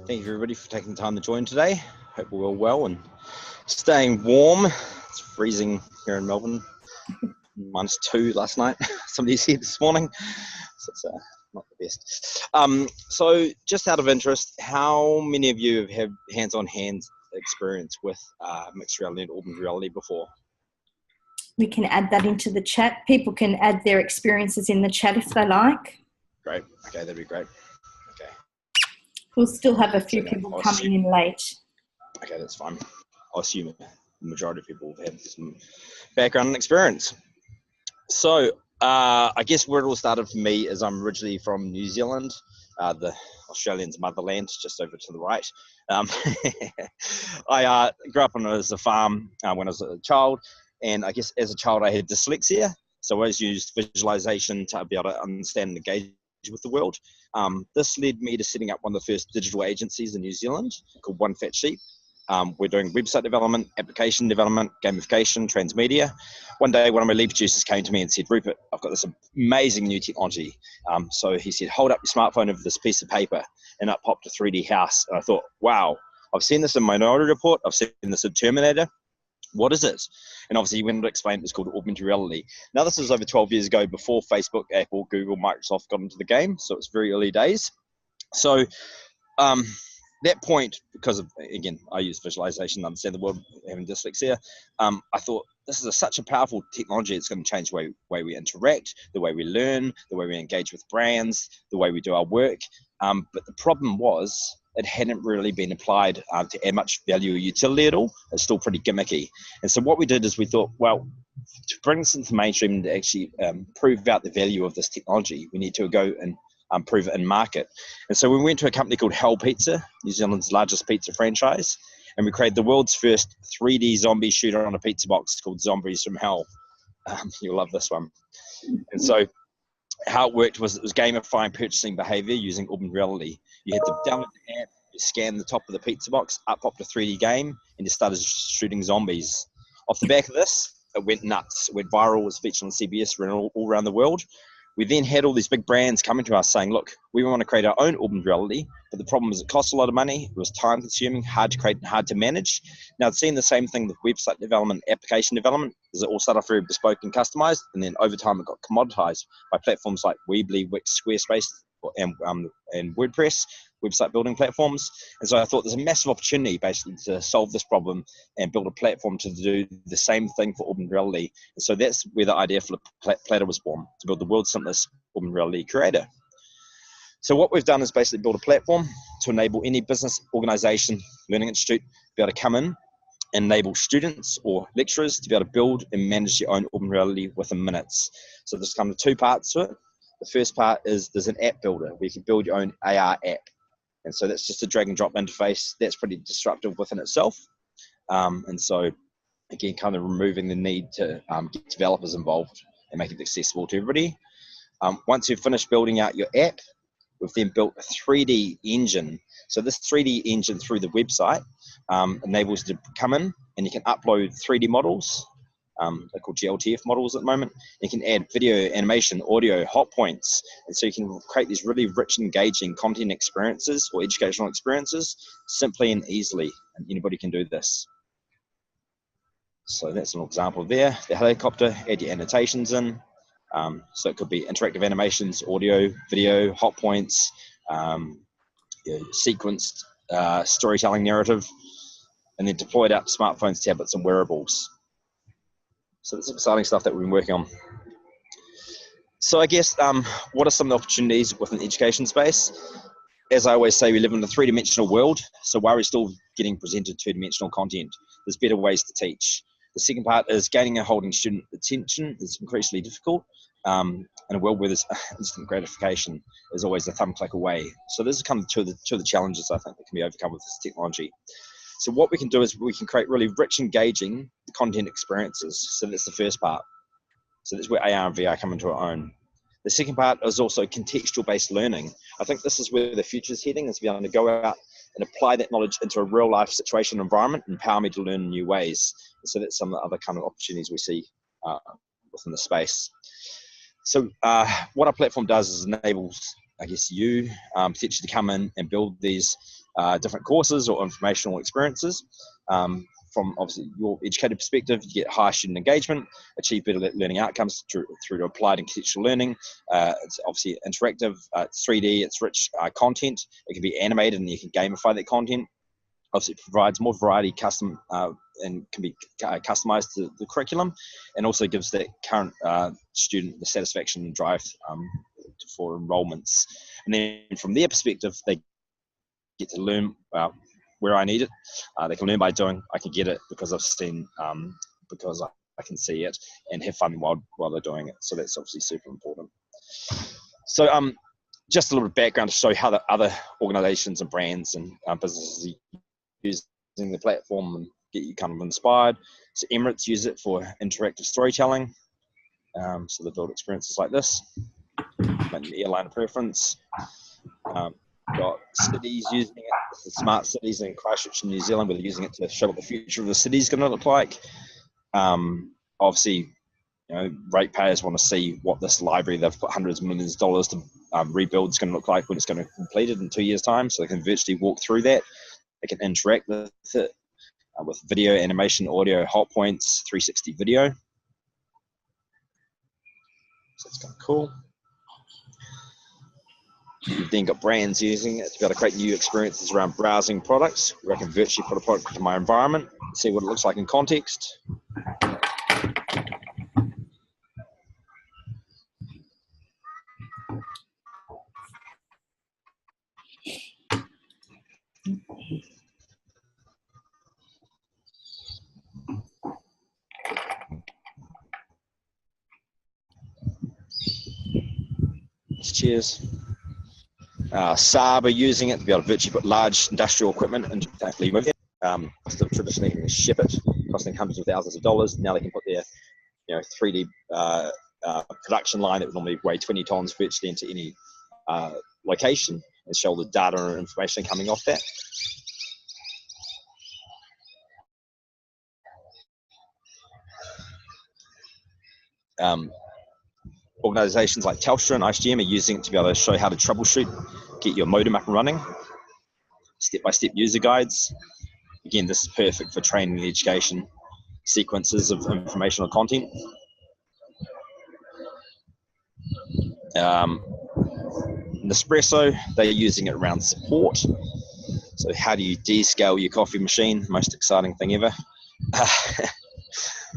Thank you everybody for taking the time to join today. Hope we're all well and staying warm. It's freezing here in Melbourne. -2 last night, somebody said this morning. So it's not the best. So just out of interest, how many of you have had hands-on experience with mixed reality and augmented reality before? We can add that into the chat. People can add their experiences in the chat if they like. Great. Okay, that'd be great. Okay. We'll still have a few people coming in late. Okay, that's fine. I'll assume the majority of people have had some background and experience. So I guess where it all started for me is I'm originally from New Zealand, the Australians' motherland, just over to the right. I grew up on as a farm when I was a child, and I guess as a child I had dyslexia, so I always used visualization to be able to understand and engage with the world. This led me to setting up one of the first digital agencies in New Zealand called One Fat Sheep. We're doing website development, application development, gamification, transmedia. One day, one of my lead producers came to me and said, "Rupert, I've got this amazing new technology." So he said, "Hold up your smartphone over this piece of paper," and up popped a 3D house. And I thought, wow, I've seen this in Minority Report. I've seen this in Terminator. What is it? And obviously he went on to explain it's called augmented reality. Now this was over 12 years ago, before Facebook, Apple, Google, Microsoft got into the game. So it's very early days. So that point, because of, again, I use visualization to understand the world, having dyslexia, I thought this is such a powerful technology. It's going to change the way we interact, the way we learn, the way we engage with brands, the way we do our work. But the problem was it hadn't really been applied to add much value or utility at all. It's still pretty gimmicky. And so what we did is we thought, well, to bring this into the mainstream and to actually prove out the value of this technology, we need to go and prove it in market. And so we went to a company called Hell Pizza, New Zealand's largest pizza franchise, and we created the world's first 3D zombie shooter on a pizza box called Zombies from Hell. You'll love this one. And so how it worked was it was gamifying purchasing behavior using augmented reality. You had to download the app, you scan the top of the pizza box, up popped a 3D game, and you started shooting zombies. Off the back of this, it went nuts. It went viral, was featured on CBS, ran all around the world. We then had all these big brands coming to us saying, look, we want to create our own augmented reality, but the problem is it costs a lot of money, it was time consuming, hard to create and hard to manage. Now it's seen the same thing with website development, application development, is it all started off very bespoke and customized, and then over time it got commoditized by platforms like Weebly, Wix, Squarespace, and WordPress, website building platforms. And so I thought there's a massive opportunity basically to solve this problem and build a platform to do the same thing for augmented reality. And so that's where the idea for Plattar was born, to build the world's simplest augmented reality creator. So what we've done is basically build a platform to enable any business, organization, learning institute to be able to come in and enable students or lecturers to be able to build and manage their own augmented reality within minutes. So there's kind of two parts to it. The first part is there's an app builder where you can build your own AR app. And so that's just a drag and drop interface. That's pretty disruptive within itself. And so, again, kind of removing the need to get developers involved and make it accessible to everybody. Once you've finished building out your app, we've then built a 3D engine. So this 3D engine through the website enables you to come in and you can upload 3D models. They're called GLTF models at the moment. You can add video, animation, audio, hot points. And so you can create these really rich, engaging content experiences or educational experiences simply and easily. And anybody can do this. So that's an example there. The helicopter, add your annotations in. So it could be interactive animations, audio, video, hot points, sequenced storytelling narrative, and then deploy it out to smartphones, tablets, and wearables. So that's exciting stuff that we've been working on. So I guess, what are some of the opportunities within the education space? As I always say, we live in a three-dimensional world, so why are we still getting presented two-dimensional content? There's better ways to teach. The second part is gaining and holding student attention is increasingly difficult. In a world where there's instant gratification is always a thumb click away. So this is kind of two of the challenges I think that can be overcome with this technology. So what we can do is we can create really rich, engaging content experiences. So that's the first part. So that's where AR and VR come into our own. The second part is also contextual-based learning. I think this is where the future is heading, is to be able to go out and apply that knowledge into a real-life situation environment and empower me to learn in new ways. And so that's some of the other kind of opportunities we see within the space. So what our platform does is enables, I guess, you potentially to come in and build these different courses or informational experiences. From obviously your educator perspective, you get higher student engagement, achieve better learning outcomes through to applied and contextual learning. It's obviously interactive, it's 3D, it's rich content. It can be animated and you can gamify that content. Obviously, it provides more variety, custom, and can be customized to the curriculum, and also gives that current student the satisfaction and drive for enrollments. And then from their perspective, they get to learn where I need it. They can learn by doing. I can get it because I've seen, because I can see it, and have fun while they're doing it. So that's obviously super important. So just a little bit of background to show how the other organizations and brands and businesses using the platform and get you kind of inspired. So Emirates use it for interactive storytelling. So they build experiences like this, like an airline preference. Got cities using it, the smart cities in Christchurch in New Zealand, where they're using it to show what the future of the city is going to look like. Obviously, ratepayers want to see what this library they've put hundreds of millions of dollars to rebuild is going to look like when it's going to be completed in 2 years' time, so they can virtually walk through that. They can interact with it with video, animation, audio, hot points, 360 video. So it's kind of cool. You've then got brands using it to be able to create new experiences around browsing products, where I can virtually put a product into my environment, see what it looks like in context. Cheers. Saab are using it to be able to virtually put large industrial equipment into still traditionally ship it, costing hundreds of thousands of dollars. Now they can put their 3D production line that would normally weigh 20 tons virtually into any location and show the data and information coming off that. Organizations like Telstra and ICGM are using it to be able to show how to troubleshoot, get your modem up and running, step-by-step user guides. Again, this is perfect for training and education, sequences of informational content. Nespresso, they're using it around support. So how do you descale your coffee machine? Most exciting thing ever.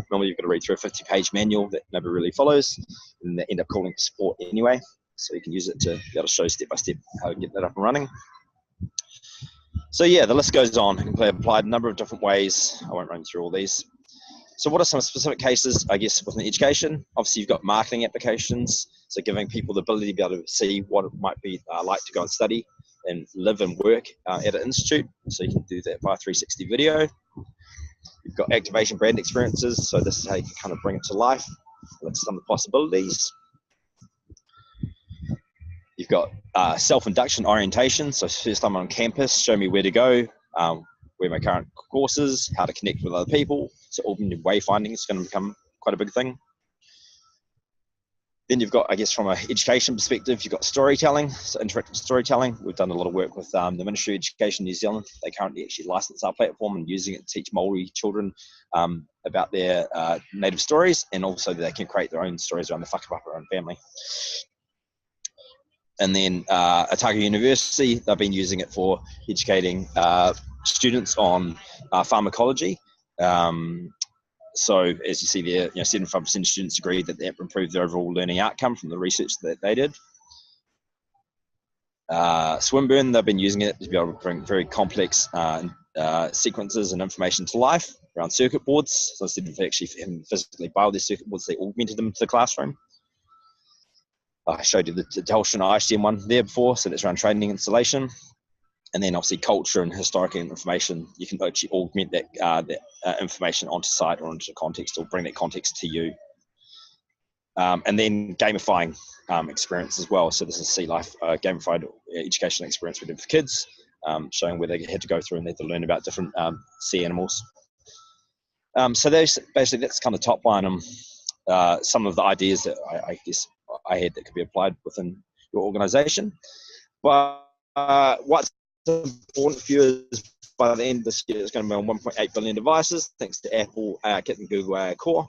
Normally you've got to read through a 50-page manual that nobody really follows, and they end up calling support anyway. So you can use it to be able to show step-by-step how to get that up and running. So yeah, the list goes on. It can be applied a number of different ways. I won't run through all these. So what are some specific cases, I guess, within education? Obviously, you've got marketing applications. So giving people the ability to be able to see what it might be like to go and study and live and work at an institute. So you can do that via 360 video. You've got activation brand experiences. So this is how you can kind of bring it to life. That's some of the possibilities. You've got self-induction orientation. So first time on campus, show me where to go, where my current courses, how to connect with other people. So augmented wayfinding is going to become quite a big thing. Then you've got, I guess, from an education perspective, you've got storytelling, so interactive storytelling. We've done a lot of work with the Ministry of Education New Zealand. They currently actually license our platform and using it to teach Māori children about their native stories, and also they can create their own stories around the whakapapa and family. And then Otago University, they've been using it for educating students on pharmacology. So as you see there, 75% of students agree that that improved their overall learning outcome from the research that they did. Swinburne, they've been using it to be able to bring very complex sequences and information to life around circuit boards. So instead of actually physically build their circuit boards, they augmented them to the classroom. I showed you the Telstra and ICGM one there before, so that's around training and installation. And then obviously culture and historical information, you can actually augment that information onto site or onto context, or bring that context to you. And then gamifying experience as well. So this is Sea Life, gamified educational experience we did for kids, showing where they had to go through and they had to learn about different sea animals. So there's basically, that's kind of top line on some of the ideas that I guess I had that could be applied within your organization. But what's important for you is by the end of this year, it's going to be on 1.8 billion devices, thanks to Apple, Kit and Google AI Core.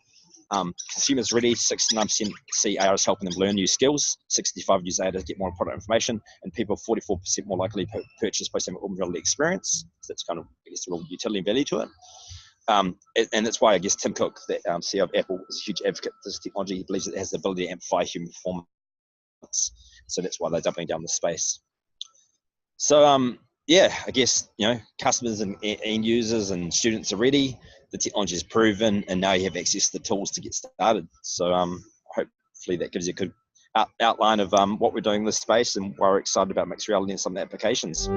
Consumers ready, 69% see AI is helping them learn new skills, 65% use AI to get more product information, and people 44% more likely to purchase based on augmented experience. So that's kind of, I guess, a real utility value to it. And that's why I guess Tim Cook, the CEO of Apple, is a huge advocate for this technology. He believes it has the ability to amplify human performance. So that's why they're doubling down the space. So yeah, I guess, customers and end users and students are ready. The technology is proven, and now you have access to the tools to get started. So hopefully that gives you a good outline of what we're doing in this space and why we're excited about mixed reality and some of the applications.